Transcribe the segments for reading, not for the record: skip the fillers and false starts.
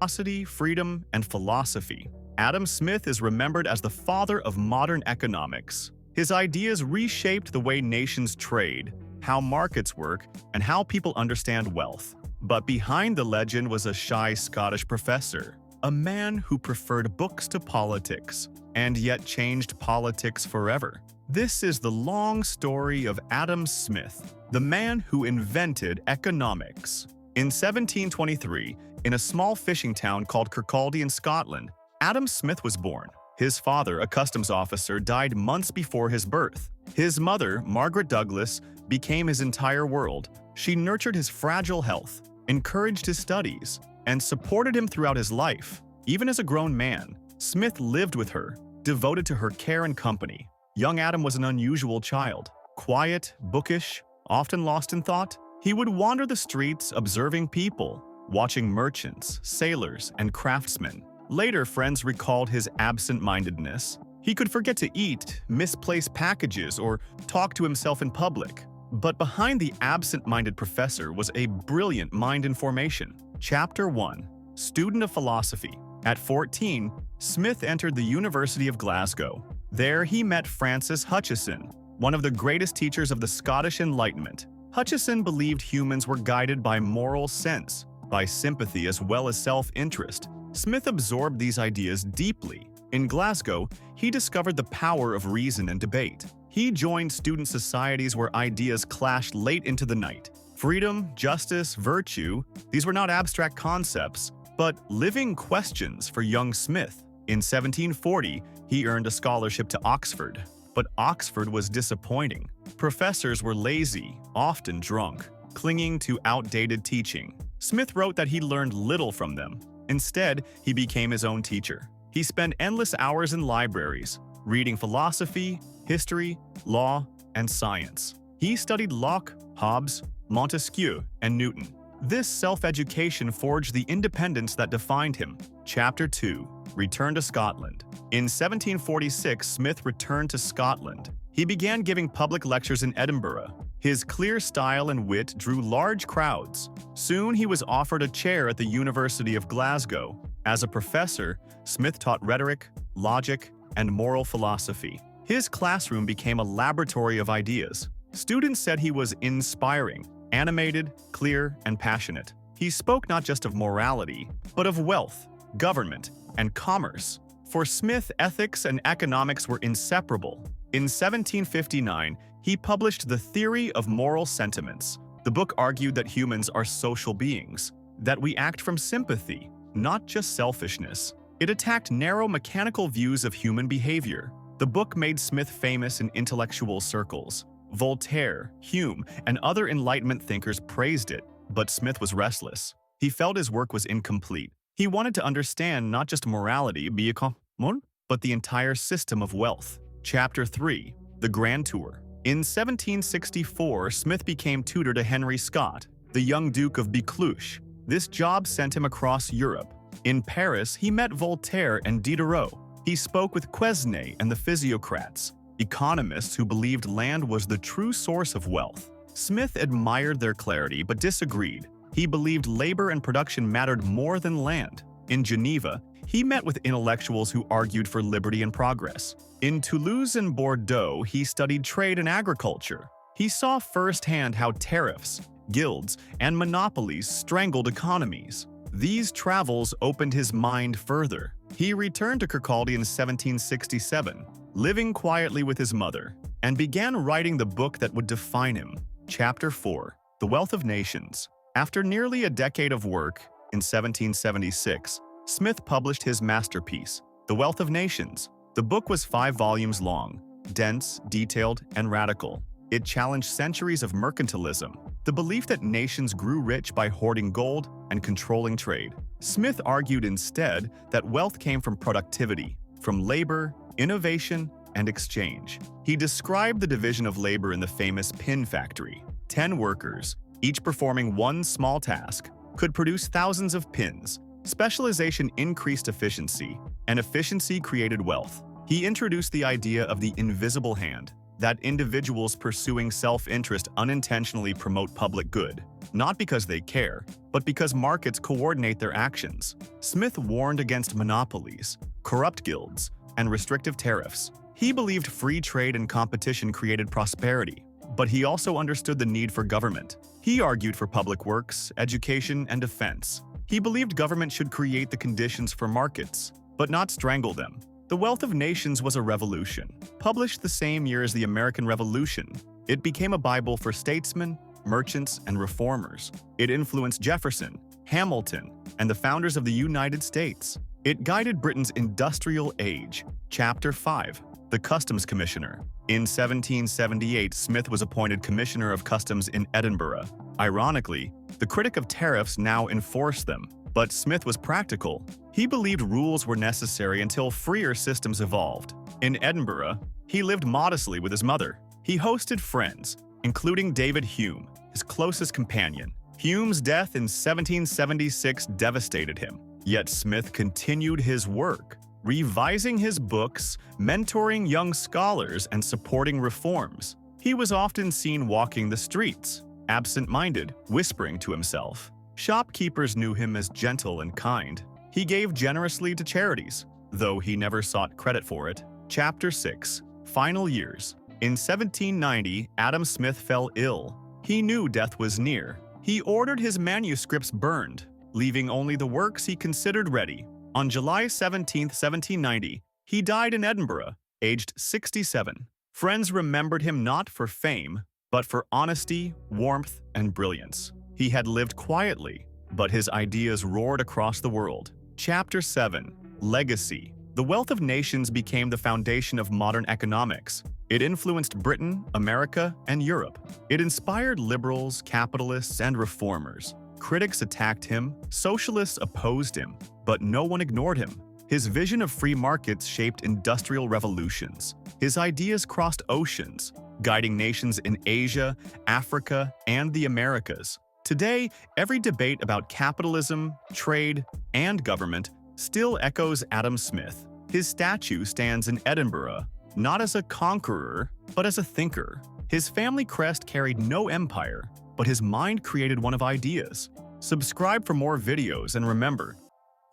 Curiosity, freedom, and philosophy. Adam Smith is remembered as the father of modern economics. His ideas reshaped the way nations trade, how markets work, and how people understand wealth. But behind the legend was a shy Scottish professor, a man who preferred books to politics, and yet changed politics forever. This is the long story of Adam Smith, the man who invented economics. In 1723, in a small fishing town called Kirkcaldy in Scotland, Adam Smith was born. His father, a customs officer, died months before his birth. His mother, Margaret Douglas, became his entire world. She nurtured his fragile health, encouraged his studies, and supported him throughout his life. Even as a grown man, Smith lived with her, devoted to her care and company. Young Adam was an unusual child, quiet, bookish, often lost in thought. He would wander the streets observing people, watching merchants, sailors, and craftsmen. Later, friends recalled his absent-mindedness. He could forget to eat, misplace packages, or talk to himself in public. But behind the absent-minded professor was a brilliant mind in formation. Chapter 1. Student of Philosophy. At 14, Smith entered the University of Glasgow. There he met Francis Hutcheson, one of the greatest teachers of the Scottish Enlightenment. Hutcheson believed humans were guided by moral sense, by sympathy as well as self-interest. Smith absorbed these ideas deeply. In Glasgow, he discovered the power of reason and debate. He joined student societies where ideas clashed late into the night. Freedom, justice, virtue, these were not abstract concepts, but living questions for young Smith. In 1740, he earned a scholarship to Oxford. But Oxford was disappointing. Professors were lazy, often drunk, clinging to outdated teaching. Smith wrote that he learned little from them. Instead, he became his own teacher. He spent endless hours in libraries, reading philosophy, history, law, and science. He studied Locke, Hobbes, Montesquieu, and Newton. This self-education forged the independence that defined him. Chapter 2. Return to Scotland. In 1746, Smith returned to Scotland. He began giving public lectures in Edinburgh. His clear style and wit drew large crowds. Soon he was offered a chair at the University of Glasgow. As a professor, Smith taught rhetoric, logic, and moral philosophy. His classroom became a laboratory of ideas. Students said he was inspiring, animated, clear, and passionate. He spoke not just of morality, but of wealth, government, and commerce. For Smith, ethics and economics were inseparable. In 1759, he published The Theory of Moral Sentiments. The book argued that humans are social beings, that we act from sympathy, not just selfishness. It attacked narrow mechanical views of human behavior. The book made Smith famous in intellectual circles. Voltaire, Hume, and other Enlightenment thinkers praised it, but Smith was restless. He felt his work was incomplete. He wanted to understand not just morality, but the entire system of wealth. Chapter 3. The Grand Tour. In 1764, Smith became tutor to Henry Scott, the young Duke of Buccleuch. This job sent him across Europe. In Paris, he met Voltaire and Diderot. He spoke with Quesnay and the physiocrats, economists who believed land was the true source of wealth. Smith admired their clarity but disagreed. He believed labor and production mattered more than land. In Geneva, he met with intellectuals who argued for liberty and progress. In Toulouse and Bordeaux, he studied trade and agriculture. He saw firsthand how tariffs, guilds, and monopolies strangled economies. These travels opened his mind further. He returned to Kirkcaldy in 1767, living quietly with his mother, and began writing the book that would define him. Chapter 4. The Wealth of Nations. After nearly a decade of work, in 1776, Smith published his masterpiece, The Wealth of Nations. The book was 5 volumes long, dense, detailed, and radical. It challenged centuries of mercantilism, the belief that nations grew rich by hoarding gold and controlling trade. Smith argued instead that wealth came from productivity, from labor, innovation, and exchange. He described the division of labor in the famous pin factory. 10 workers, each performing one small task, could produce thousands of pins. Specialization increased efficiency, and efficiency created wealth. He introduced the idea of the invisible hand, that individuals pursuing self-interest unintentionally promote public good, not because they care, but because markets coordinate their actions. Smith warned against monopolies, corrupt guilds, and restrictive tariffs. He believed free trade and competition created prosperity, but he also understood the need for government. He argued for public works, education, and defense. He believed government should create the conditions for markets, but not strangle them. The Wealth of Nations was a revolution. Published the same year as the American Revolution, it became a Bible for statesmen, merchants, and reformers. It influenced Jefferson, Hamilton, and the founders of the United States. It guided Britain's industrial age. Chapter 5. The Customs Commissioner. In 1778, Smith was appointed Commissioner of Customs in Edinburgh. Ironically, the critic of tariffs now enforced them. But Smith was practical. He believed rules were necessary until freer systems evolved. In Edinburgh, he lived modestly with his mother. He hosted friends, including David Hume, his closest companion. Hume's death in 1776 devastated him. Yet Smith continued his work, revising his books, mentoring young scholars, and supporting reforms. He was often seen walking the streets, absent-minded, whispering to himself. Shopkeepers knew him as gentle and kind. He gave generously to charities, though he never sought credit for it. Chapter 6. Final Years. In 1790, Adam Smith fell ill. He knew death was near. He ordered his manuscripts burned, leaving only the works he considered ready. On July 17, 1790, he died in Edinburgh, aged 67. Friends remembered him not for fame, but for honesty, warmth, and brilliance. He had lived quietly, but his ideas roared across the world. Chapter 7. Legacy. The Wealth of Nations became the foundation of modern economics. It influenced Britain, America, and Europe. It inspired liberals, capitalists, and reformers. Critics attacked him, socialists opposed him, but no one ignored him. His vision of free markets shaped industrial revolutions. His ideas crossed oceans, guiding nations in Asia, Africa, and the Americas. Today, every debate about capitalism, trade, and government still echoes Adam Smith. His statue stands in Edinburgh, not as a conqueror, but as a thinker. His family crest carried no empire, but his mind created one of ideas. Subscribe for more videos, and remember,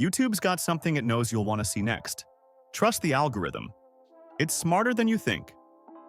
YouTube's got something it knows you'll want to see next. Trust the algorithm. It's smarter than you think.